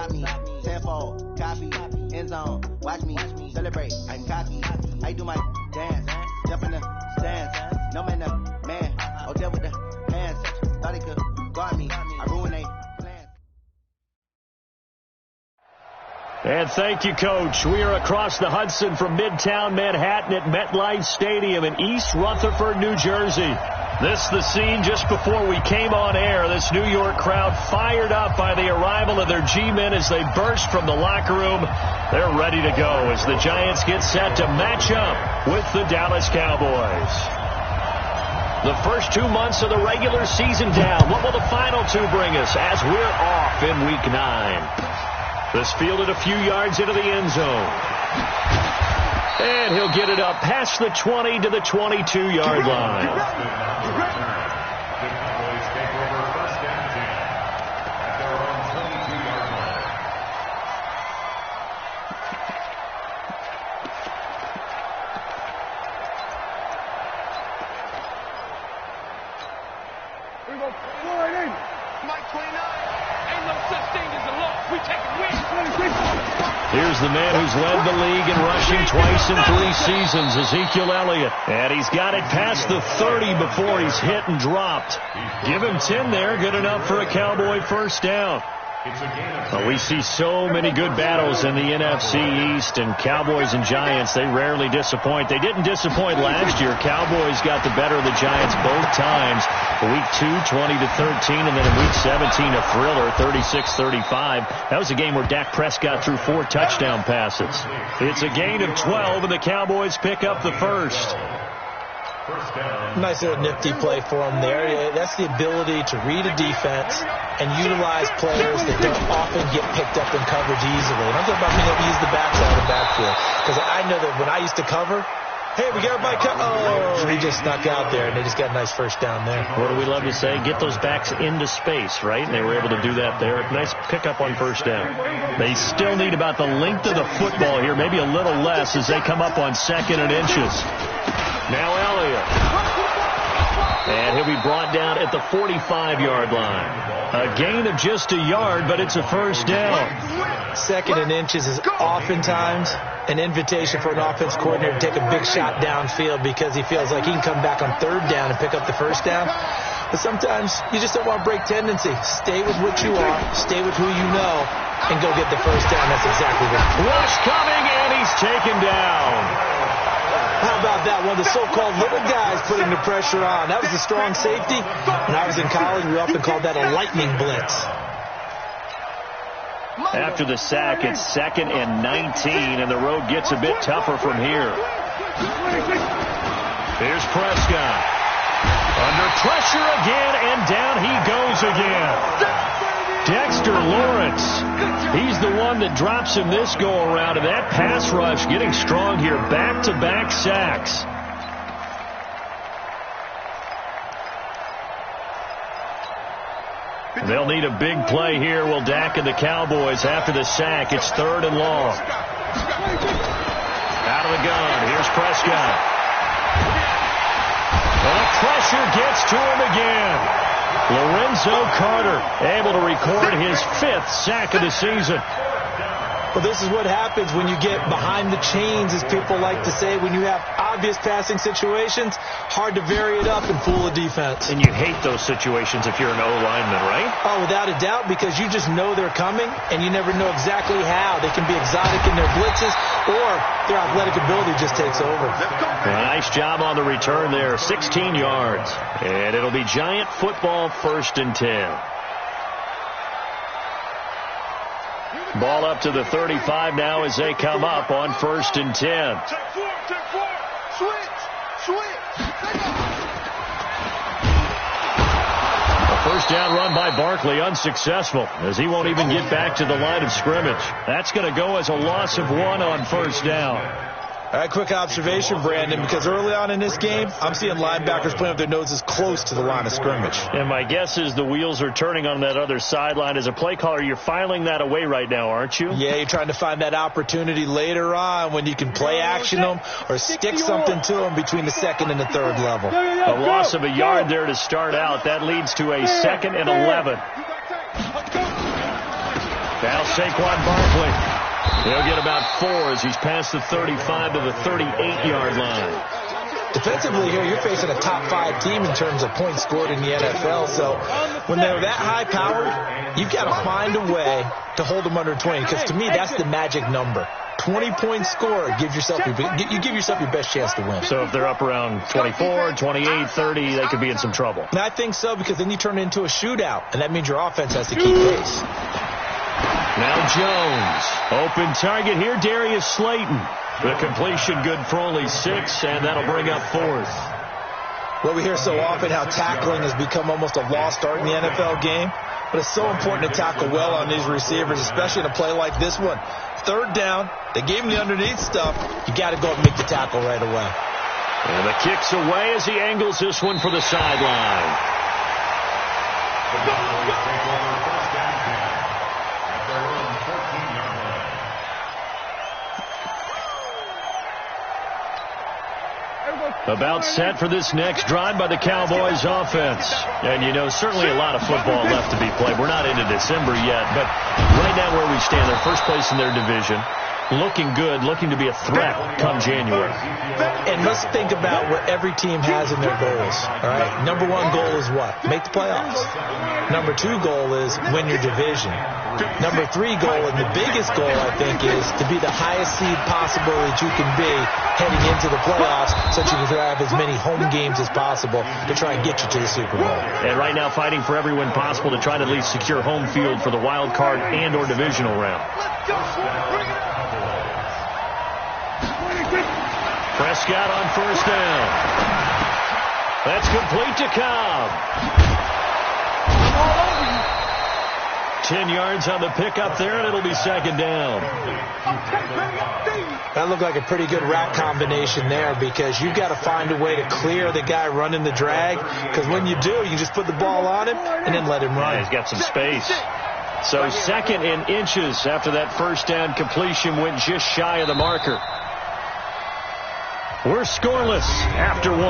stop me. Tenfold, copy, end zone. Watch me celebrate. I'm cocky. I do my dance. Jump in the stands. No man, man. Oh, there with the hands. Thought he could guard me. I ruined they plans. And thank you, Coach. We are across the Hudson from Midtown Manhattan at MetLife Stadium in East Rutherford, New Jersey. This the scene just before we came on air. This New York crowd fired up by the arrival of their G-men as they burst from the locker room. They're ready to go as the Giants get set to match up with the Dallas Cowboys. The first 2 months of the regular season down. What will the final two bring us as we're off in Week 9? This fielded a few yards into the end zone. And he'll get it up past the 20 to the 22-yard line. Here's the man who's led the league in rushing twice in 3 seasons, Ezekiel Elliott. And he's got it past the 30 before he's hit and dropped. Give him 10 there, good enough for a Cowboy first down. Well, we see so many good battles in the NFC East, and Cowboys and Giants, they rarely disappoint. They didn't disappoint last year. Cowboys got the better of the Giants both times. Week 2, 20-13, and then in Week 17, a thriller, 36-35. That was a game where Dak Prescott threw 4 touchdown passes. It's a gain of 12, and the Cowboys pick up the first. Nice little nifty play for him there. That's the ability to read a defense and utilize players that don't often get picked up in coverage easily. And I'm talking about being able to use the backside of the backfield. Because I know that when I used to cover, hey, we got everybody oh, he just snuck out there, and they just got a nice first down there. What do we love to say? Get those backs into space, right? And they were able to do that there. Nice pickup on first down. They still need about the length of the football here, maybe a little less as they come up on 2nd and inches. Now Elliott. And he'll be brought down at the 45-yard line. A gain of just a yard, but it's a first down. 2nd and inches is oftentimes an invitation for an offense coordinator to take a big shot downfield because he feels like he can come back on 3rd down and pick up the first down. But sometimes you just don't want to break tendency. Stay with what you are, stay with who you know, and go get the first down. That's exactly what. Rush coming, and he's taken down. How about that? One of the so-called little guys putting the pressure on. That was a strong safety. When I was in college, we often called that a lightning blitz. After the sack, it's 2nd and 19, and the road gets a bit tougher from here. Here's Prescott. Under pressure again, and down he goes again. Dexter Lawrence, he's the one that drops him this go-around, and that pass rush getting strong here. Back-to-back sacks. They'll need a big play here, will Dak and the Cowboys after the sack. It's 3rd and long. Out of the gun, here's Prescott. And the pressure gets to him again. Lorenzo Carter able to record his 5th sack of the season. Well, this is what happens when you get behind the chains, as people like to say. When you have obvious passing situations, hard to vary it up and fool a defense. And you hate those situations if you're an O-lineman, right? Oh, without a doubt, because you just know they're coming, and you never know exactly how. They can be exotic in their blitzes, or their athletic ability just takes over. Nice job on the return there, 16 yards. And it'll be Giant football, 1st and 10. Ball up to the 35 now as they come up on 1st and 10. A first down run by Barkley unsuccessful as he won't even get back to the line of scrimmage. That's going to go as a loss of 1 on first down. All right, quick observation, Brandon, because early on in this game, I'm seeing linebackers playing with their noses close to the line of scrimmage. And my guess is the wheels are turning on that other sideline. As a play caller, you're filing that away right now, aren't you? Yeah, you're trying to find that opportunity later on when you can play action them or stick something to them between the 2nd and the 3rd level. A loss of a yard there to start out. That leads to a 2nd and 11. Now Saquon Barkley. He'll get about 4 as he's past the 35 to the 38-yard line. Defensively here, you're facing a top-5 team in terms of points scored in the NFL. So when they're that high-powered, you've got to find a way to hold them under 20. Because to me, that's the magic number. 20-point score, you give yourself your best chance to win. So if they're up around 24, 28, 30, they could be in some trouble. And I think so, because then you turn it into a shootout, and that means your offense has to keep pace. Now Jones. Open target here, Darius Slayton. The completion good for only 6, and that'll bring up 4th. Well, we hear so often how tackling has become almost a lost art in the NFL game, but it's so important to tackle well on these receivers, especially in a play like this one. 3rd down, they gave him the underneath stuff. You got to go and make the tackle right away. And the kick's away as he angles this one for the sideline. About set for this next drive by the Cowboys offense. And, you know, certainly a lot of football left to be played. We're not into December yet, but right now where we stand, they're first place in their division. Looking good, looking to be a threat come January. And let's think about what every team has in their goals. All right, number 1 goal is what? Make the playoffs. Number 2 goal is win your division. Number 3 goal, and the biggest goal, I think, is to be the highest seed possible that you can be heading into the playoffs, so that you can have as many home games as possible to try and get you to the Super Bowl. And right now fighting for every win possible to try to at least secure home field for the wild card and or divisional round. Prescott on 1st down. That's complete to Cobb. 10 yards on the pickup there, and it'll be 2nd down. That looked like a pretty good route combination there, because you've got to find a way to clear the guy running the drag, because when you do, you just put the ball on him and then let him run. Yeah, he's got some space. So 2nd and inches after that 1st down completion went just shy of the marker. We're scoreless after 1.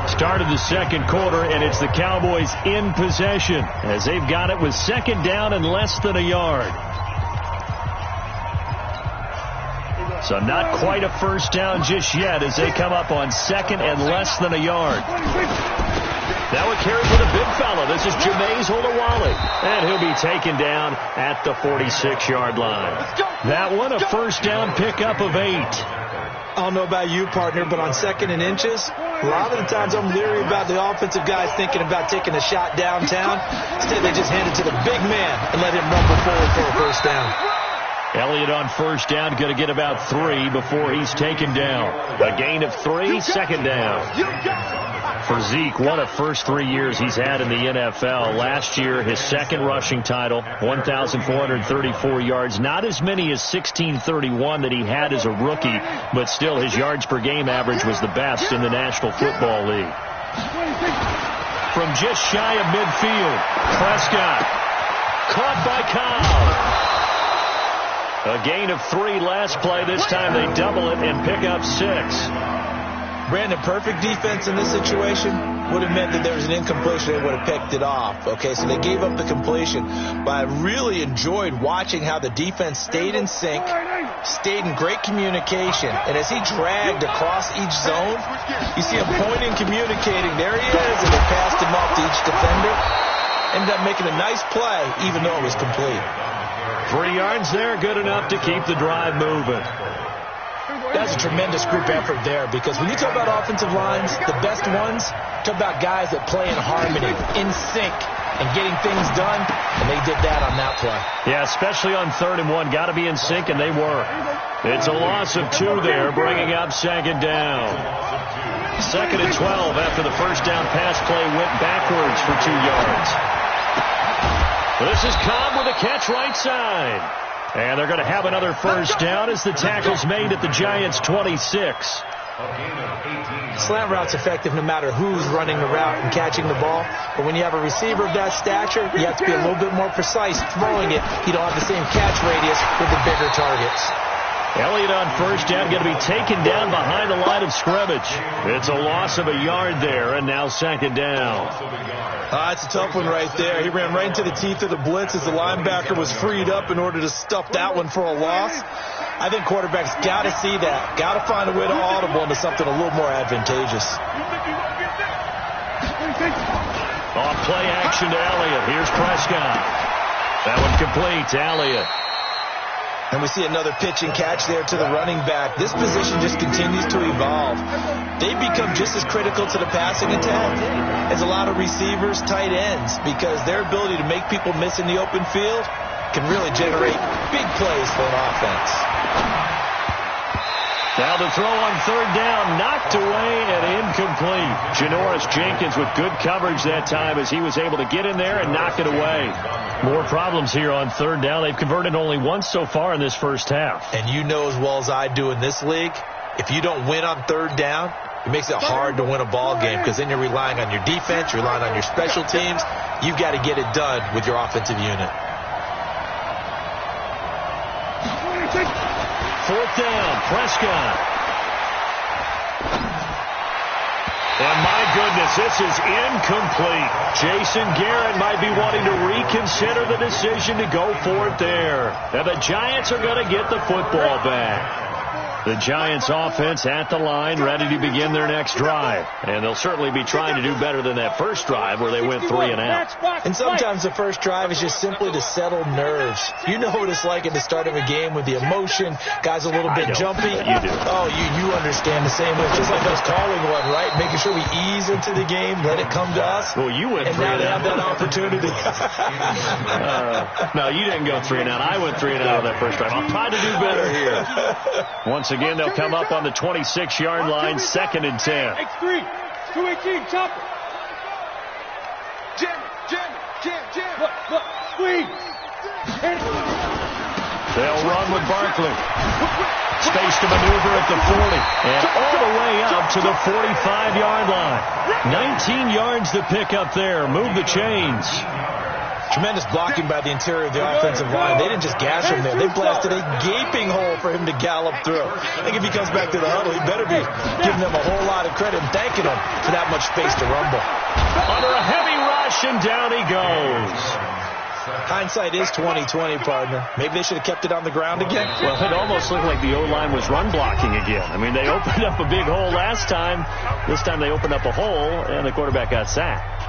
Start of the 2nd quarter, and it's the Cowboys in possession as they've got it with 2nd down and less than a yard. So not quite a 1st down just yet as they come up on 2nd and less than a yard. Now a carry for the big fella. This is Jameis Olawale, and he'll be taken down at the 46-yard line. That one, a 1st down pickup of 8. I don't know about you, partner, but on 2nd and inches, a lot of the times I'm leery about the offensive guys thinking about taking a shot downtown. Instead, they just hand it to the big man and let him rumble forward for a 1st down. Elliott on 1st down, going to get about 3 before he's taken down. A gain of 3, 2nd down. For Zeke, one of the first 3 years he's had in the NFL. Last year, his 2nd rushing title, 1,434 yards. Not as many as 1,631 that he had as a rookie, but still his yards per game average was the best in the National Football League. From just shy of midfield, Prescott caught by Cobb. A gain of 3 last play. This time they double it and pick up 6. Brandon, perfect defense in this situation would have meant that there was an incompletion. They would have picked it off. Okay, so they gave up the completion. But I really enjoyed watching how the defense stayed in sync, stayed in great communication. And as he dragged across each zone, you see him pointing, communicating. There he is, and they passed him off to each defender. Ended up making a nice play, even though it was complete. 3 yards there, good enough to keep the drive moving. That's a tremendous group effort there, because when you talk about offensive lines, the best ones, talk about guys that play in harmony, in sync, and getting things done, and they did that on that play. Yeah, especially on 3rd and 1. Got to be in sync, and they were. It's a loss of 2 there, bringing up 2nd down. 2nd and 12 after the 1st down pass play went backwards for 2 yards. This is Cobb with a catch right side. And they're going to have another 1st down as the tackle's made at the Giants' 26. Slant route's effective no matter who's running the route and catching the ball. But when you have a receiver of that stature, you have to be a little bit more precise throwing it. You don't have the same catch radius with the bigger targets. Elliott on first down, going to be taken down behind the line of scrimmage. It's a loss of a yard there, and now second down. It's a tough one right there. He ran right into the teeth of the blitz as the linebacker was freed up in order to stuff that one for a loss. I think quarterbacks got to see that. Got to find a way to audible into something a little more advantageous. Off play action to Elliott. Here's Prescott. That one complete to Elliott. And we see another pitch and catch there to the running back. This position just continues to evolve. They become just as critical to the passing attack as a lot of receivers, tight ends, because their ability to make people miss in the open field can really generate big plays for an offense. Now the throw on third down, knocked away and incomplete. Janoris Jenkins with good coverage that time as he was able to get in there and knock it away. More problems here on third down. They've converted only once so far in this first half. And you know as well as I do in this league, if you don't win on third down, it makes it hard to win a ball game because then you're relying on your defense, you're relying on your special teams. You've got to get it done with your offensive unit. Fourth down, Prescott. And my goodness, this is incomplete. Jason Garrett might be wanting to reconsider the decision to go for it there. And the Giants are going to get the football back. The Giants offense at the line, ready to begin their next drive. And they'll certainly be trying to do better than that first drive where they went 3 and out. And sometimes the first drive is just simply to settle nerves. You know what it's like at the start of a game with the emotion. Guys a little bit jumpy. You do. Oh, you understand the same way. It's just like us calling one, right? Making sure we ease into the game, let it come to us. Well, you went 3 and out. And now they have that opportunity. No, you didn't go 3 and out. I went 3 and out on that first drive. I'll try to do better here. Once again, they'll come up on the 26-yard line, 2nd and 10. X3, 218, chop it. Jam. Look, squeeze. They'll run with Barkley. Space to maneuver at the 40. And all the way up to the 45-yard line. 19 yards to pick up there. Move the chains. Tremendous blocking by the interior of the offensive line. They didn't just gash him there. They blasted a gaping hole for him to gallop through. I think if he comes back to the huddle, he better be giving them a whole lot of credit and thanking them for that much space to rumble. Under a heavy rush, and down he goes. Hindsight is 20/20, partner. Maybe they should have kept it on the ground again. Well, it almost looked like the O-line was run blocking again. I mean, they opened up a big hole last time. This time they opened up a hole, and the quarterback got sacked.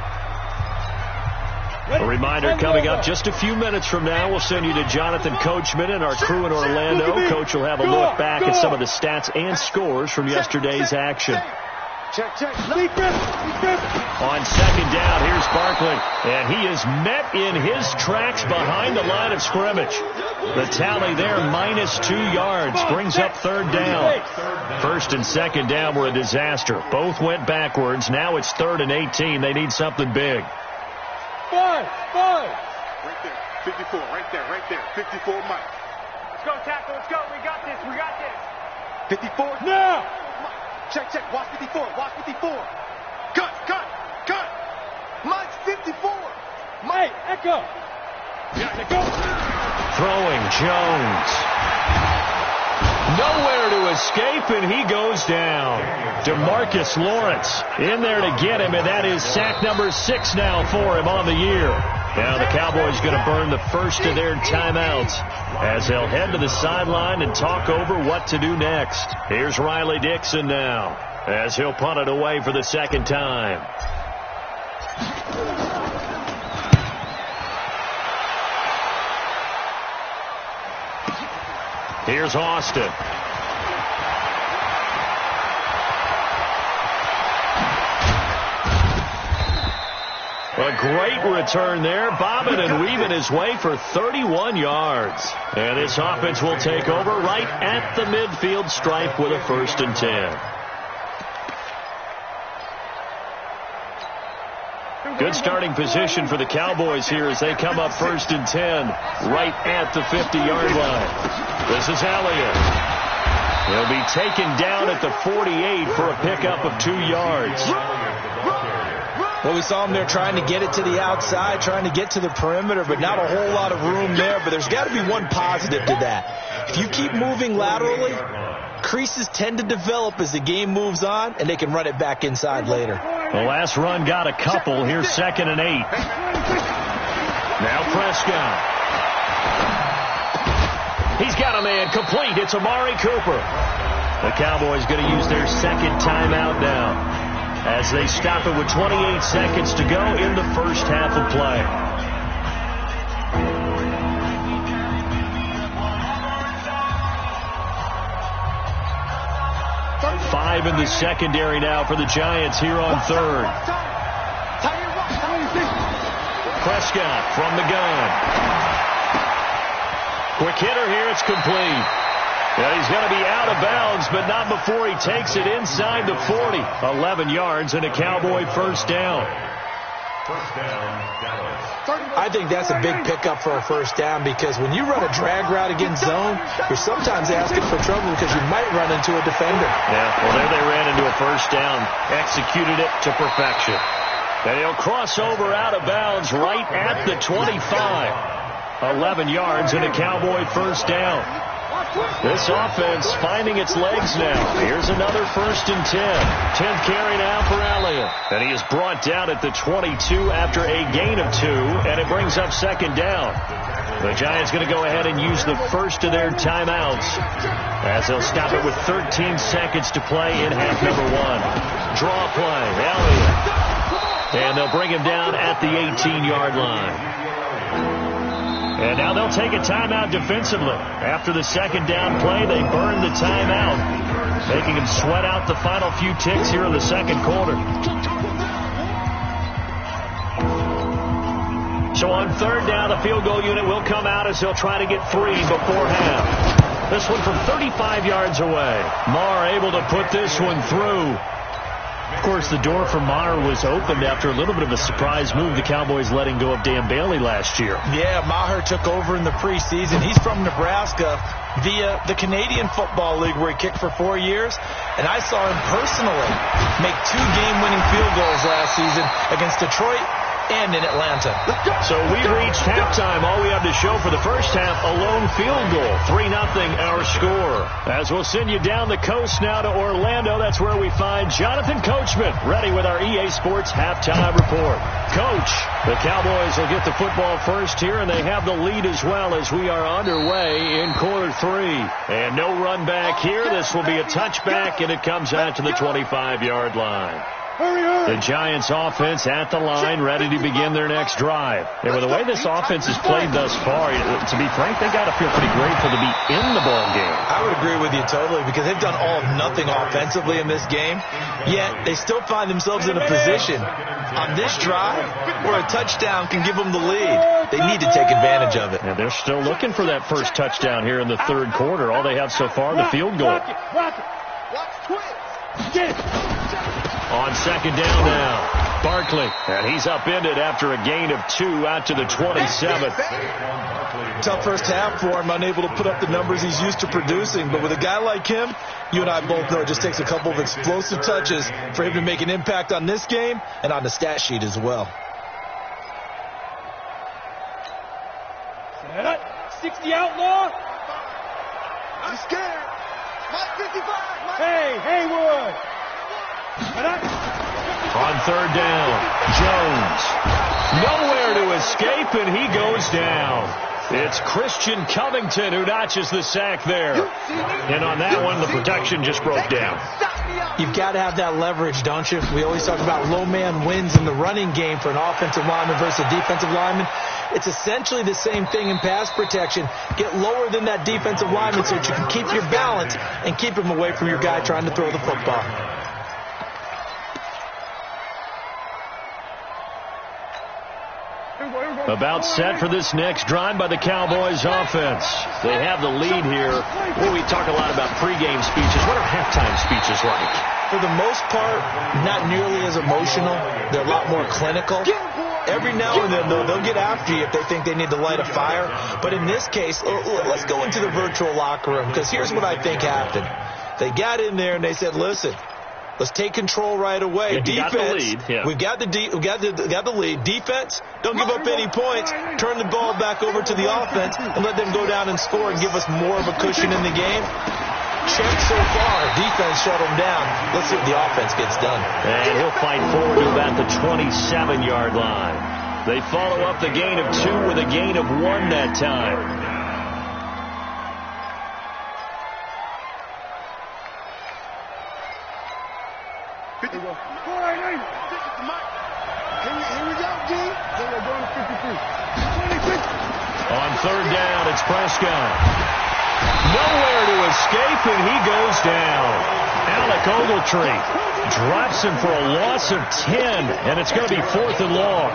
A reminder coming up just a few minutes from now. We'll send you to Jonathan Coachman and our crew in Orlando. Coach will have a look back at some of the stats and scores from yesterday's action. Check. On second down, here's Barkley. And he is met in his tracks behind the line of scrimmage. The tally there, -2 yards, brings up third down. First and second down were a disaster. Both went backwards. Now it's 3rd and 18. They need something big. 5. Right there. 54. Right there. 54, Mike. Let's go, tackle. Let's go. We got this. 54. Now. Check. Watch 54. Cut. Mike's 54. Mike, echo. Yeah, go. Throwing Jones. Nowhere to escape, and he goes down. DeMarcus Lawrence in there to get him, and that is sack number 6 now for him on the year. Now the Cowboys going to burn the first of their timeouts as they'll head to the sideline and talk over what to do next. Here's Riley Dixon now as he'll punt it away for the second time. Here's Austin. A great return there, bobbing and weaving his way for 31 yards. And this offense will take over right at the midfield stripe with a 1st and 10. Good starting position for the Cowboys here as they come up 1st and 10 right at the 50-yard line. This is Elliott. He'll be taken down at the 48 for a pickup of 2 yards. Run! Well, we saw him there trying to get it to the outside, trying to get to the perimeter, but not a whole lot of room there. But there's got to be one positive to that. If you keep moving laterally, creases tend to develop as the game moves on, and they can run it back inside later. The last run got a couple. Here's 2nd and 8. Now Prescott. He's got a man complete. It's Amari Cooper. The Cowboys going to use their second timeout now, as they stop it with 28 seconds to go in the first half of play. Five in the secondary now for the Giants here on third. Prescott from the gun. Quick hitter here. It's complete. Yeah, he's going to be out of bounds, but not before he takes it inside the 40. 11 yards and a Cowboy first down. I think that's a big pickup for a first down, because when you run a drag route against zone, you're sometimes asking for trouble because you might run into a defender. Yeah, well, there they ran into a first down, executed it to perfection. And he'll cross over out of bounds right at the 25. 11 yards and a Cowboy first down. This offense finding its legs now. Here's another 1st and 10. 10th carry now for Elliott. And he is brought down at the 22 after a gain of 2, and it brings up 2nd down. The Giants going to go ahead and use the first of their timeouts, as they'll stop it with 13 seconds to play in half number 1. Draw play, Elliott. And they'll bring him down at the 18-yard line. And now they'll take a timeout defensively. After the second down play, they burn the timeout, making him sweat out the final few ticks here in the second quarter. So on third down, the field goal unit will come out as they'll try to get 3 before half. This one from 35 yards away. Maher able to put this one through. Of course, the door for Maher was opened after a little bit of a surprise move. The Cowboys letting go of Dan Bailey last year. Yeah, Maher took over in the preseason. He's from Nebraska via the Canadian Football League, where he kicked for 4 years. And I saw him personally make 2 game-winning field goals last season against Detroit and in Atlanta. So we reached halftime. All we have to show for the first half, a lone field goal. 3-0 our score. As we'll send you down the coast now to Orlando. That's where we find Jonathan Coachman, ready with our EA Sports halftime report. Coach, the Cowboys will get the football first here, and they have the lead as well as we are underway in quarter 3. And no run back here. This will be a touchback, and it comes out to the 25-yard line. The Giants offense at the line, ready to begin their next drive. And with the way this offense has played thus far, to be frank, they got to feel pretty grateful to be in the ball game. I would agree with you totally, because they've done all of nothing offensively in this game, yet they still find themselves in a position on this drive where a touchdown can give them the lead. They need to take advantage of it. And they're still looking for that first touchdown here in the third quarter. All they have so far, the field goal. On second down now, Barkley. And he's upended after a gain of 2 out to the 27th. Tough first half for him, unable to put up the numbers he's used to producing. But with a guy like him, you and I both know it just takes a couple of explosive touches for him to make an impact on this game and on the stat sheet as well. 60 outlaw. I'm scared. Mike 55. Mike. Hey, Haywood. On third down, Jones. Nowhere to escape, and he goes down. It's Christian Covington who notches the sack there. And on that one, the protection just broke down. You've got to have that leverage, don't you? We always talk about low man wins in the running game for an offensive lineman versus a defensive lineman. It's essentially the same thing in pass protection. Get lower than that defensive lineman so that you can keep your balance and keep him away from your guy trying to throw the football. About set for this next drive by the Cowboys offense. They have the lead here. Well, we talk a lot about pregame speeches. What are halftime speeches like? For the most part, not nearly as emotional. They're a lot more clinical. Every now and then, though, they'll get after you if they think they need to light a fire. But in this case, let's go into the virtual locker room, because here's what I think happened. They got in there and they said, listen, Let's take control right away. Yeah, Defense, got the lead. Yeah. we've got the lead. Defense, don't give up any points. Turn the ball back over to the offense and let them go down and score and give us more of a cushion in the game. Check so far. Defense shut them down. Let's see what the offense gets done. And he'll fight forward to about the 27-yard line. They follow up the gain of 2 with a gain of 1 that time. Here we go, G. Then we're going to 53. 26. On third down, it's Prescott. Nowhere to escape, and he goes down. Alec Ogletree drops him for a loss of 10, and it's going to be 4th and long.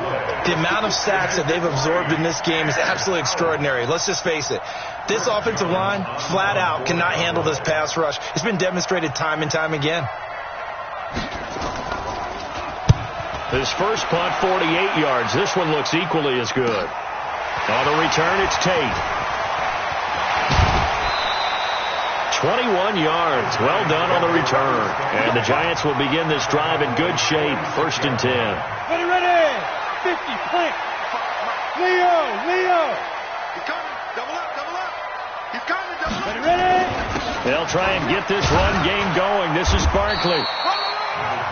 The amount of sacks that they've absorbed in this game is absolutely extraordinary. Let's just face it. This offensive line, flat out, cannot handle this pass rush. It's been demonstrated time and time again. His first punt, 48 yards. This one looks equally as good. On the return, it's Tate. 21 yards. Well done on the return. And the Giants will begin this drive in good shape. 1st and 10. Ready. 50, plant. Leo. He's coming. Double up. He's coming. Double up. Ready. They'll try and get this run game going. This is Barkley.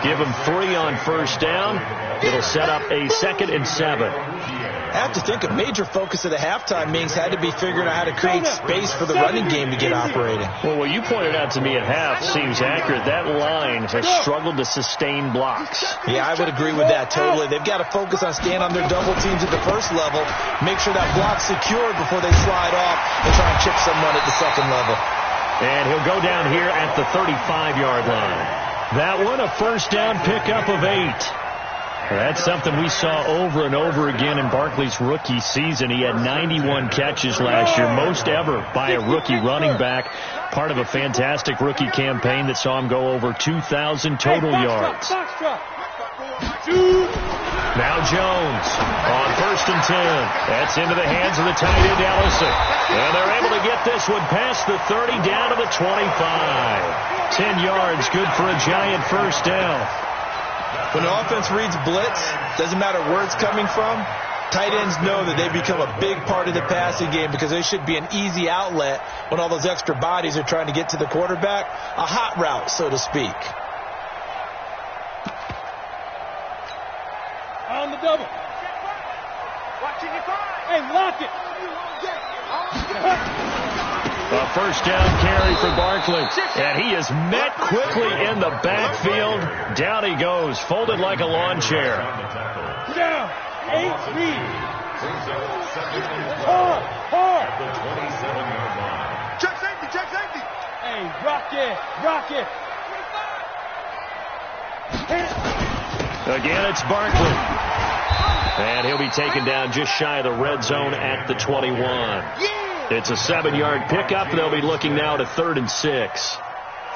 Give him 3 on first down. It'll set up a 2nd and 7. I have to think a major focus of the halftime meetings had to be figuring out how to create space for the running game to get operating. Well, what you pointed out to me at half seems accurate. That line has struggled to sustain blocks. Yeah, I would agree with that totally. They've got to focus on staying on their double teams at the first level, make sure that block's secured before they slide off and try and chip someone at the second level. And he'll go down here at the 35-yard line. That one, a first down pickup of 8. That's something we saw over and over again in Barkley's rookie season. He had 91 catches last year, most ever by a rookie running back, part of a fantastic rookie campaign that saw him go over 2,000 total yards. Now Jones on 1st and 10. That's into the hands of the tight end, Ellison. And they're able to get this one past the 30 down to the 25. 10 yards, good for a Giant first down. When the offense reads blitz, doesn't matter where it's coming from, tight ends know that they become a big part of the passing game because they should be an easy outlet when all those extra bodies are trying to get to the quarterback. A hot route, so to speak. On the double. Hey, lock it. A first down carry for Barkley. And he is met quickly in the backfield. Down he goes, folded like a lawn chair. Down. 8 feet. Hard. Check safety. Hey, rock it. Again, it's Barkley. And he'll be taken down just shy of the red zone at the 21. It's a 7-yard pickup. They'll be looking now to 3rd and 6.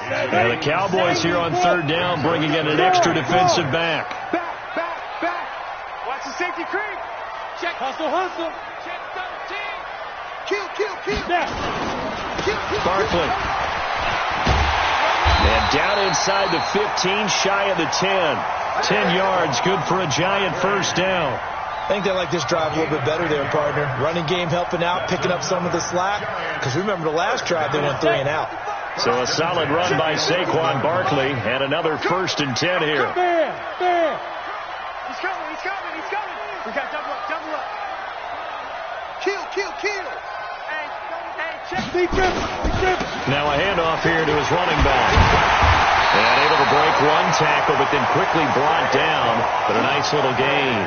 Now the Cowboys here on 3rd down, bringing in an extra defensive back. Back. Watch the safety creep. Check. Hustle. Check 13. Kill. Barkley. And down inside the 15, shy of the 10. 10 yards, good for a Giant first down. I think they like this drive a little bit better there, partner. Running game helping out, picking up some of the slack. Because remember the last drive, they went 3 and out. So a solid run by Saquon Barkley and another 1st and 10 here. Bam. He's coming. We got double up. Kill. Hey, check. Now a handoff here to his running back. And able to break one tackle, but then quickly brought down. But a nice little gain.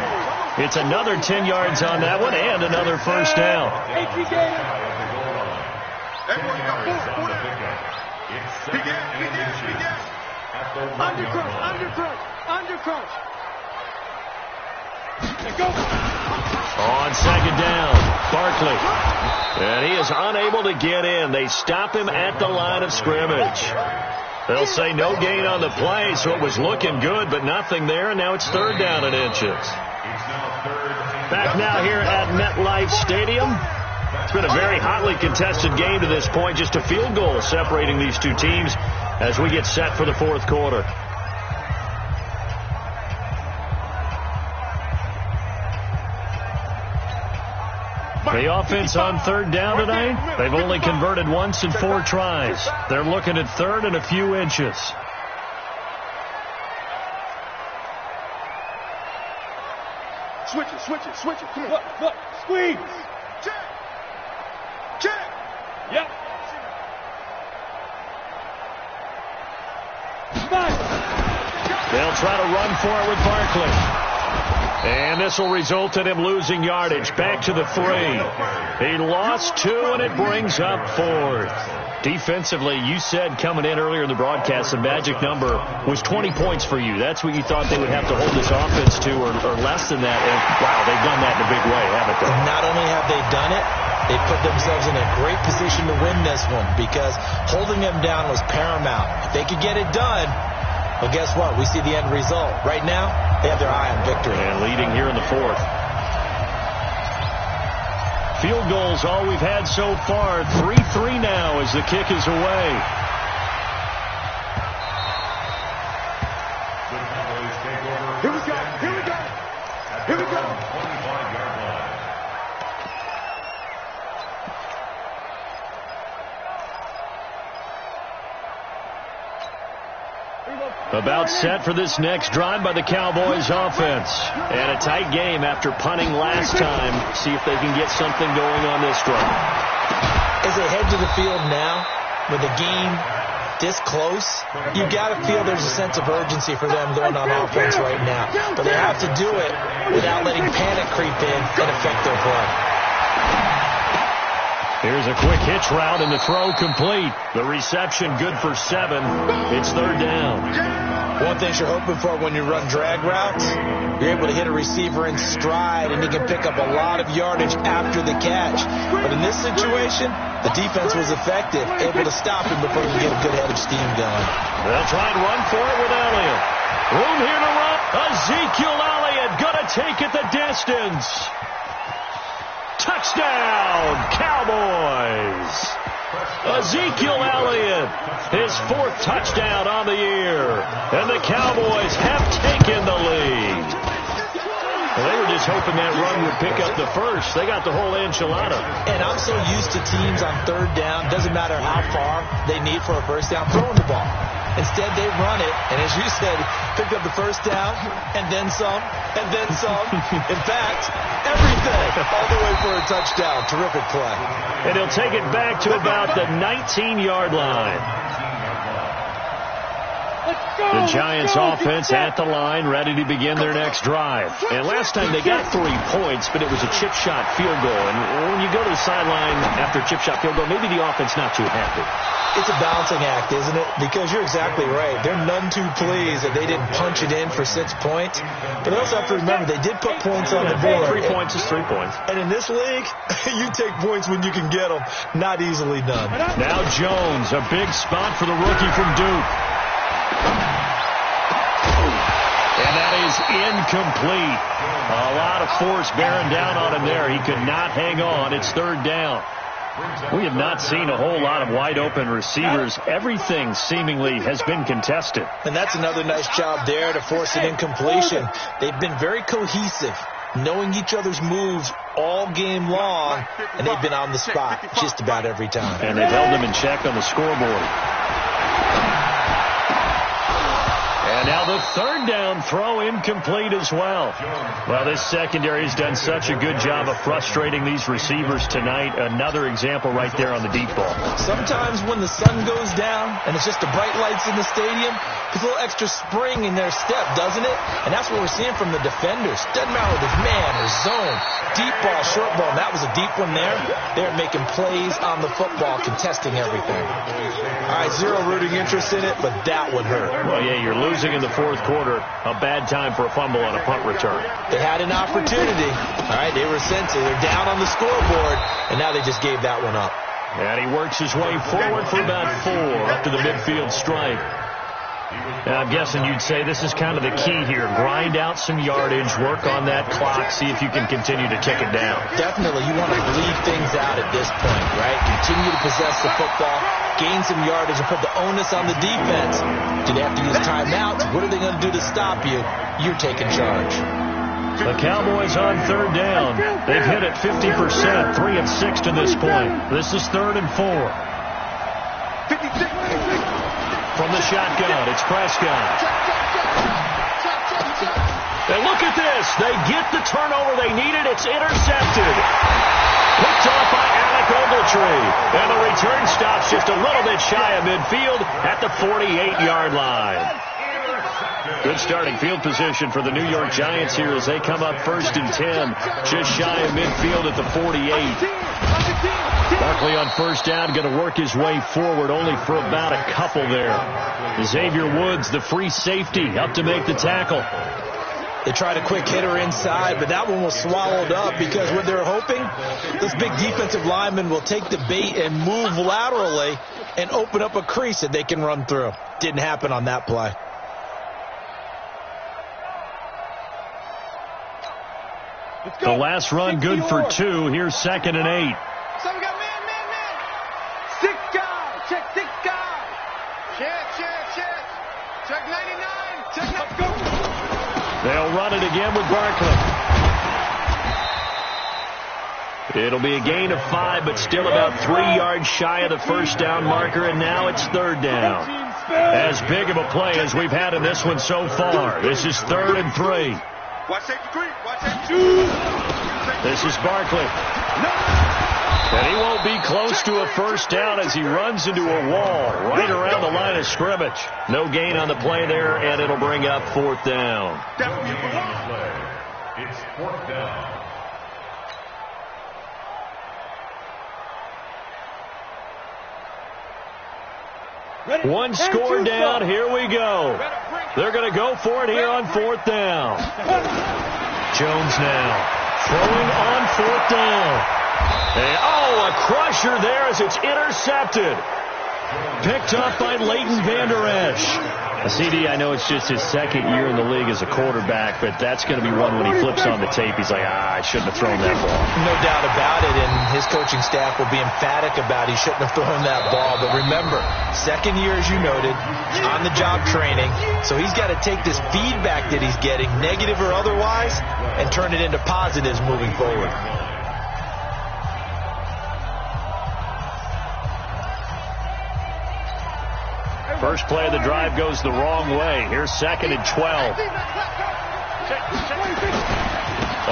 It's another 10 yards on that one and another first down. Everyone got 4 down. Big ass. Undercrush. Go. On 2nd down, Barkley. And he is unable to get in. They stop him at the line of scrimmage. They'll say no gain on the play, so it was looking good, but nothing there, and now it's 3rd down and inches. Back now here at MetLife Stadium. It's been a very hotly contested game to this point, just a field goal separating these two teams as we get set for the 4th quarter. The offense on third down tonight, they've only converted once in 4 tries. They're looking at third and a few inches. Switch it. Come on. Look, squeeze. Check. Yep. Nice. They'll try to run for it with Barkley. And this will result in him losing yardage. Back to the 3. He lost 2, and it brings up 4th. Defensively, you said coming in earlier in the broadcast, the magic number was 20 points for you. That's what you thought they would have to hold this offense to, or less than that. And, wow, they've done that in a big way, haven't they? Not only have they done it, they put themselves in a great position to win this one because holding them down was paramount. If they could get it done, well, guess what? We see the end result. Right now, they have their eye on victory. And leading here in the 4th. Field goals, all we've had so far. 3-3 now as the kick is away. Here we go. About set for this next drive by the Cowboys offense. And a tight game after punting last time. See if they can get something going on this drive. As they head to the field now, with the game this close, you got to feel there's a sense of urgency for them going on offense right now. But they have to do it without letting panic creep in and affect their play. Here's a quick hitch route and the throw complete. The reception good for 7. It's third down. One thing you're hoping for when you run drag routes, you're able to hit a receiver in stride and he can pick up a lot of yardage after the catch. But in this situation, the defense was effective, able to stop him before he can get a good head of steam going. They'll try and run for it with Elliott. Room here to run. Ezekiel Elliott gonna take it the distance. Touchdown, Cowboys! Ezekiel Elliott, his 4th touchdown on the year. And the Cowboys have taken the lead. Well, they were just hoping that run would pick up the first. They got the whole enchilada. And I'm so used to teams on third down, doesn't matter how far they need for a first down, throwing the ball. Instead, they run it, and as you said, picked up the first down, and then some, and then some. In fact, everything, all the way for a touchdown. Terrific play. And he'll take it back to about the 19-yard line. The Giants offense at the line, ready to begin their next drive. And last time they got 3 points, but it was a chip shot field goal. And when you go to the sideline after a chip shot field goal, maybe the offense not too happy. It's a balancing act, isn't it? Because you're exactly right. They're none too pleased that they didn't punch it in for 6 points. But they also have to remember they did put points on the board. 3 points is 3 points. And in this league, you take points when you can get them. Not easily done. Now Jones, a big spot for the rookie from Duke. And that is incomplete. A lot of force bearing down on him there. He could not hang on. It's third down. We have not seen a whole lot of wide-open receivers. Everything seemingly has been contested. And that's another nice job there to force an incompletion. They've been very cohesive, knowing each other's moves all game long, and they've been on the spot just about every time. And they've held them in check on the scoreboard. And now the third down throw incomplete as well. Well, this secondary has done such a good job of frustrating these receivers tonight. Another example right there on the deep ball. Sometimes when the sun goes down and it's just the bright lights in the stadium, there's a little extra spring in their step, doesn't it? And that's what we're seeing from the defenders. Doesn't matter whether it's man or zone, deep ball, short ball. And that was a deep one there. They're making plays on the football, contesting everything. All right, zero rooting interest in it, but that would hurt. Well, yeah, you're losing in the fourth quarter. A bad time for a fumble on a punt return. They had an opportunity. All right, they were sensitive. They're down on the scoreboard, and now they just gave that one up. And he works his way forward for about 4 up to the midfield stripe. And I'm guessing you'd say this is kind of the key here. Grind out some yardage, work on that clock, see if you can continue to tick it down. Definitely, you want to bleed things out at this point, right? Continue to possess the football, gain some yardage, and put the onus on the defense. Do they have to use timeouts? What are they going to do to stop you? You're taking charge. The Cowboys on third down. They've hit it 50%, 3 of 6 to this point. This is 3rd and 4. 56. From the shotgun, it's Prescott. And look at this. They get the turnover they needed. It's intercepted. Picked off by Alec Ogletree. And the return stops just a little bit shy of midfield at the 48-yard line. Good starting field position for the New York Giants here as they come up 1st and 10, just shy of midfield at the 48. Barkley on 1st down, going to work his way forward, only for about a couple there. Xavier Woods, the free safety, up to make the tackle. They tried a quick hitter inside, but that one was swallowed up because what they're hoping, this big defensive lineman will take the bait and move laterally and open up a crease that they can run through. Didn't happen on that play. The last run good for 2. Here's 2nd and 8. So we got man. 6 guys. Check 6 guys. Check. Check 99. Check. Let's go. They'll run it again with Barkley. It'll be a gain of 5, but still about 3 yards shy of the 1st down marker, and now it's 3rd down. As big of a play as we've had in this one so far. This is 3rd and 3. Watch safety 3. Watch safety 2. This is Barkley. And he won't be close to a 1st down as he runs into a wall right around the line of scrimmage. No gain on the play there, and it'll bring up 4th down. It's 4th down. One score down. Here we go. They're going to go for it here on 4th down. Jones now throwing on 4th down. And, a crusher there as it's intercepted. Picked up by Leighton Vander Esch. CD, I know it's just his 2nd year in the league as a quarterback, but that's going to be one when he flips on the tape. He's like, I shouldn't have thrown that ball. No doubt about it, and his coaching staff will be emphatic about he shouldn't have thrown that ball. But remember, 2nd year, as you noted, on-the-job training, so he's got to take this feedback that he's getting, negative or otherwise, and turn it into positives moving forward. First play of the drive goes the wrong way. Here's 2nd and 12.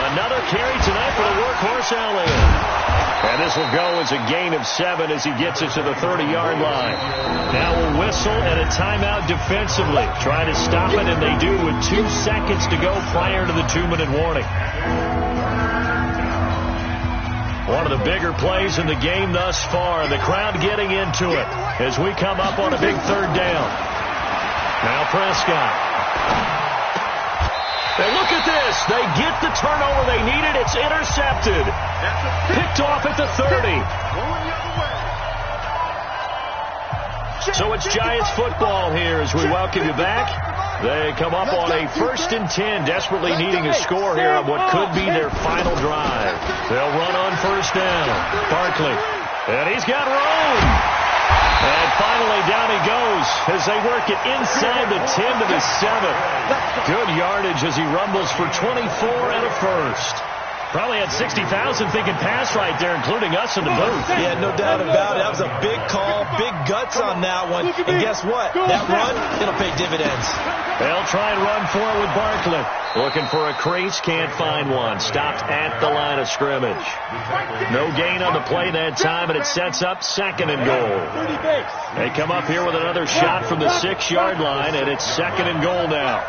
Another carry tonight for the workhorse Elliott. And this will go as a gain of 7 as he gets it to the 30-yard line. Now a whistle and a timeout defensively. Trying to stop it, and they do with 2 seconds to go prior to the 2-minute warning. One of the bigger plays in the game thus far. The crowd getting into it as we come up on a big 3rd down. Now Prescott. And look at this. They get the turnover they needed. It's intercepted. Picked off at the 30. So it's Giants football here as we welcome you back. They come up on a 1st and 10, desperately needing a score here on what could be their final drive. They'll run on 1st down. Barkley. And he's got room. And finally down he goes as they work it inside the 10 to the 7. Good yardage as he rumbles for 24 and a 1st. Probably had 60,000 thinking pass right there, including us in the booth. Yeah, no doubt about it. That was a big call, big guts on that one. And guess what? That run, it'll pay dividends. They'll try and run for it with Barkley. Looking for a crease, can't find one. Stopped at the line of scrimmage. No gain on the play that time, and it sets up 2nd and goal. They come up here with another shot from the 6-yard line, and it's 2nd and goal now.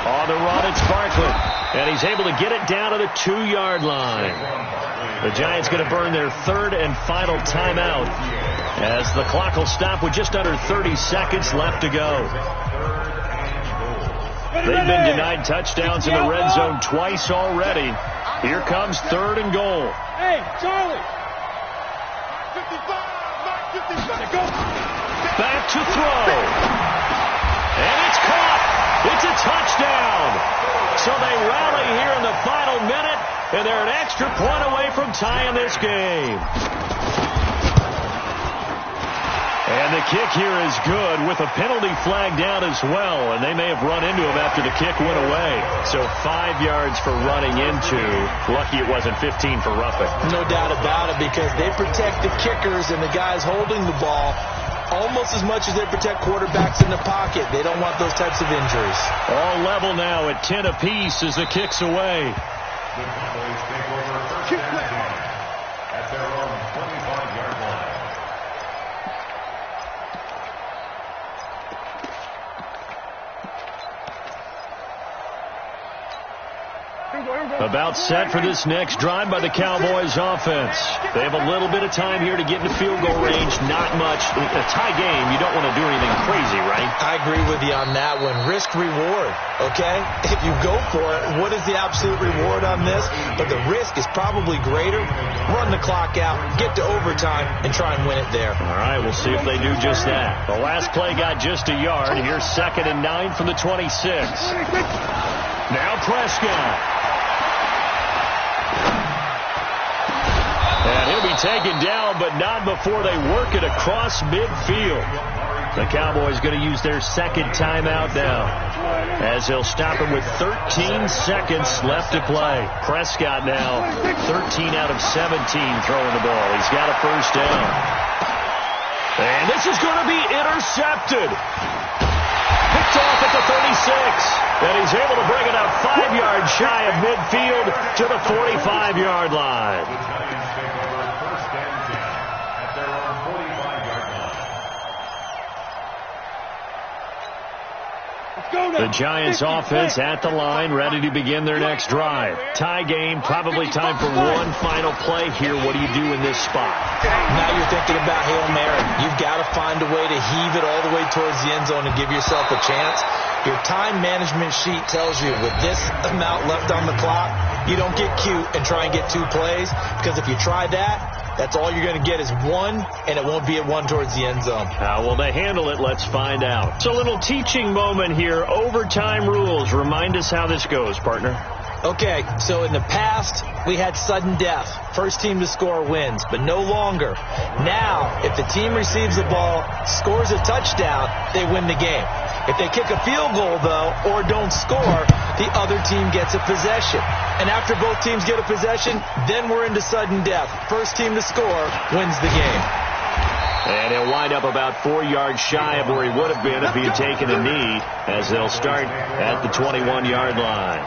On the run, it's Barkley. And he's able to get it down to the 2-yard line. The Giants going to burn their 3rd and final timeout as the clock will stop with just under 30 seconds left to go. They've been denied touchdowns in the red zone twice already. Here comes 3rd and goal. Hey, Charlie. Back to throw. And it's caught. It's a touchdown. So they rally here in the final minute, and they're an extra point away from tying this game. And the kick here is good with a penalty flag down as well, and they may have run into him after the kick went away. So 5 yards for running into. Lucky it wasn't 15 for roughing. No doubt about it, because they protect the kickers and the guys holding the ball almost as much as they protect quarterbacks in the pocket. They don't want those types of injuries. All level now at 10 apiece as the kick's away. The Cowboys take over first and 10 at their own 25-yard line. About set for this next drive by the Cowboys offense. They have a little bit of time here to get into field goal range. Not much. A tie game, you don't want to do anything crazy, right? I agree with you on that one. Risk reward, okay? If you go for it, what is the absolute reward on this? But the risk is probably greater. Run the clock out, get to overtime, and try and win it there. All right, we'll see if they do just that. The last play got just a yard. Here's 2nd and 9 from the 26. Now Prescott. And he'll be taken down, but not before they work it across midfield. The Cowboys going to use their second timeout now, as they'll stop him with 13 seconds left to play. Prescott now 13 out of 17 throwing the ball. He's got a first down. And this is going to be intercepted. Picked off at the 36. And he's able to bring it up 5 yards shy of midfield to the 45-yard line. The Giants take over first and 10 at their own 45-yard line. The Giants offense at the line, ready to begin their next drive. Tie game, probably time for one final play here. What do you do in this spot? Now you're thinking about Hail Mary. You've got to find a way to heave it all the way towards the end zone and give yourself a chance. Your time management sheet tells you with this amount left on the clock, you don't get cute and try and get 2 plays, because if you try that, that's all you're going to get is 1, and it won't be a 1 towards the end zone. How will they handle it? Let's find out. It's a little teaching moment here. Overtime rules. Remind us how this goes, partner. Okay, so in the past, we had sudden death. First team to score wins, but no longer. Now, if the team receives the ball, scores a touchdown, they win the game. If they kick a field goal, though, or don't score, the other team gets a possession. And after both teams get a possession, then we're into sudden death. First team to score wins the game. And he'll wind up about 4 yards shy of where he would have been if he had taken a knee, as they'll start at the 21-yard line.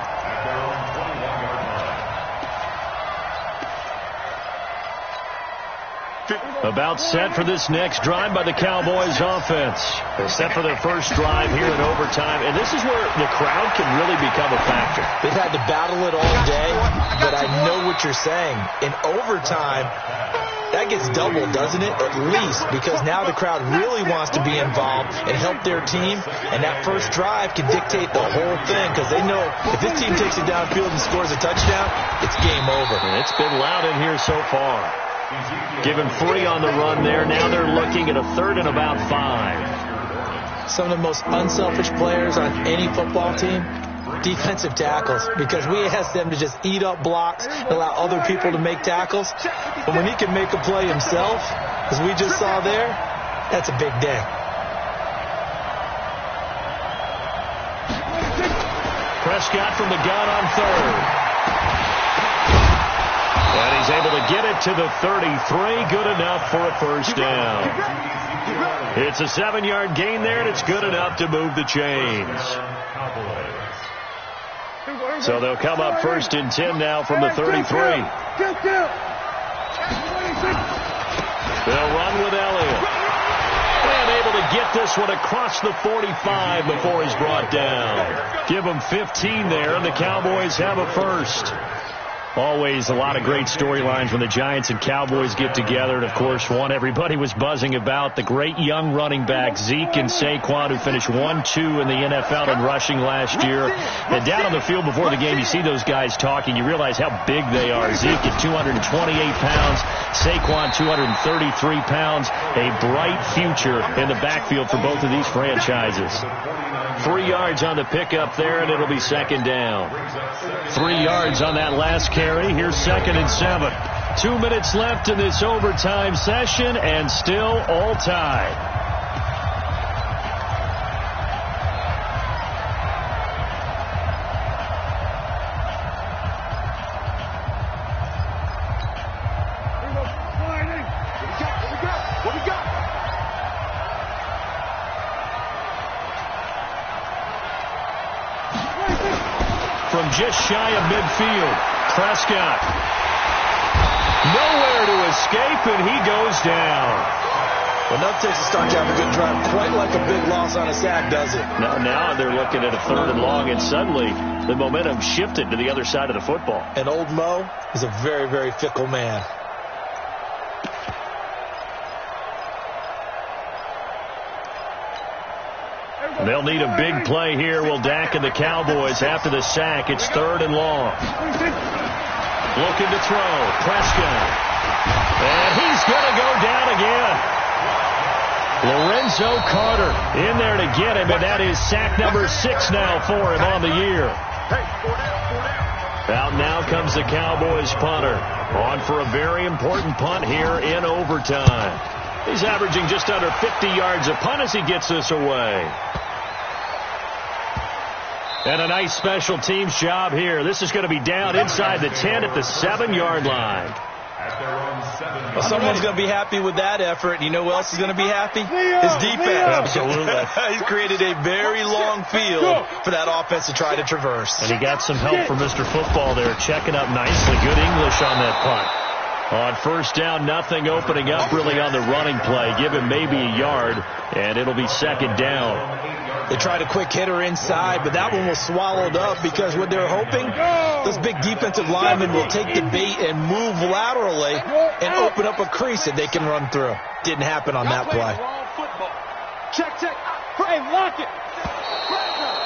About set for this next drive by the Cowboys offense. They're set for their first drive here in overtime, and this is where the crowd can really become a factor. They've had to battle it all day, but I know what you're saying. In overtime, that gets doubled, doesn't it? At least, because now the crowd really wants to be involved and help their team, and that first drive can dictate the whole thing, because they know if this team takes it downfield and scores a touchdown, it's game over. And it's been loud in here so far. Given 3 on the run there. Now they're looking at a 3rd and about 5. Some of the most unselfish players on any football team, defensive tackles, because we ask them to just eat up blocks and allow other people to make tackles. But when he can make a play himself, as we just saw there, that's a big day. Prescott from the gun on 3rd. And he's able to get it to the 33. Good enough for a first down. It's a 7-yard gain there, and it's good enough to move the chains. So they'll come up 1st and 10 now from the 33. They'll run with Elliott. And able to get this one across the 45 before he's brought down. Give him 15 there, and the Cowboys have a first. Always a lot of great storylines when the Giants and Cowboys get together. And, of course, one everybody was buzzing about, the great young running back Zeke and Saquon, who finished 1-2 in the NFL in rushing last year. And down on the field before the game, you see those guys talking. You realize how big they are. Zeke at 228 pounds, Saquon 233 pounds. A bright future in the backfield for both of these franchises. 3 yards on the pickup there, and it'll be 2nd down. 3 yards on that last carry. Here's 2nd and 7. 2 minutes left in this overtime session, and still all tied. just shy of midfield. Prescott. Nowhere to escape, and he goes down. Well, nothing takes a start to have a good drive quite like a big loss on a sack, does it? Now they're looking at a 3rd and long, and suddenly the momentum shifted to the other side of the football. And old Mo is a very, very fickle man. They'll need a big play here. Will Dak and the Cowboys after the sack. It's 3rd and long. Looking to throw. Prescott. And he's going to go down again. Lorenzo Carter in there to get him, and that is sack number 6 now for him on the year. Out now comes the Cowboys punter. On for a very important punt here in overtime. He's averaging just under 50 yards a punt as he gets this away. And a nice special teams job here. This is going to be down inside the 10 at the 7-yard line. Well, someone's going to be happy with that effort. You know who else is going to be happy? His defense. Absolutely. He's created a very long field for that offense to try to traverse. And he got some help from Mr. Football there, checking up nicely. Good English on that punt. On 1st down, nothing opening up really on the running play. Give him maybe a yard, and it'll be 2nd down. They tried a quick hitter inside, but that one was swallowed up because what they're hoping, those big defensive linemen will take the bait and move laterally and open up a crease that they can run through. Didn't happen on that play. Check. Hey, lock it.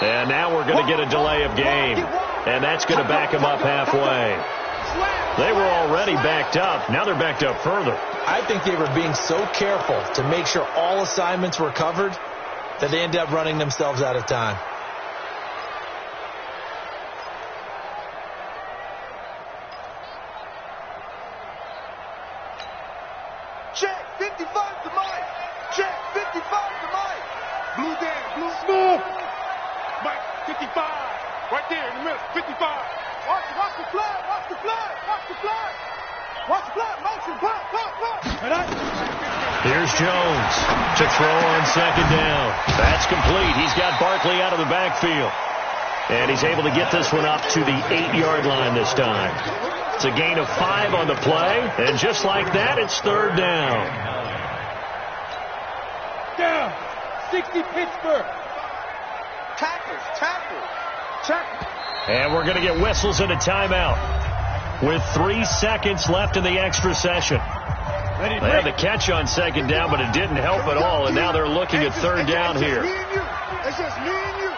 And now we're going to get a delay of game, and that's going to back them up halfway. They were already backed up. Now they're backed up further. I think they were being so careful to make sure all assignments were covered that they ended up running themselves out of time. Check, 55 to Mike. Check, 55 to Mike. Blue down, blue smooth. Mike, 55. Right there in the middle, 55. Watch the flag, watch the flag, watch the flag. Watch the flag, motion, pop. Here's Jones to throw on 2nd down. That's complete. He's got Barkley out of the backfield. And he's able to get this one up to the 8-yard line this time. It's a gain of 5 on the play. And just like that, it's 3rd down. Down. 60 Pittsburgh. Tackle. And we're going to get whistles and a timeout with 3 seconds left in the extra session. They had the catch on 2nd down, but it didn't help at all, and now they're looking at 3rd down here. It's just me and you.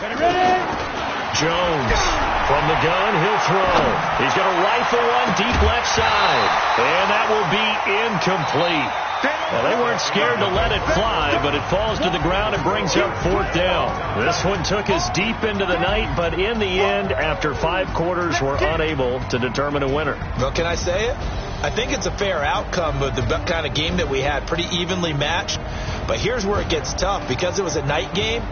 Ready? Jones from the gun, he'll throw. He's going to rifle one deep left side, and that will be incomplete. Well, they weren't scared to let it fly, but it falls to the ground and brings up 4th down. This one took us deep into the night, but in the end, after 5 quarters, we're unable to determine a winner. Well, can I say it? I think it's a fair outcome of the kind of game that we had, pretty evenly matched. But here's where it gets tough. Because it was a night game,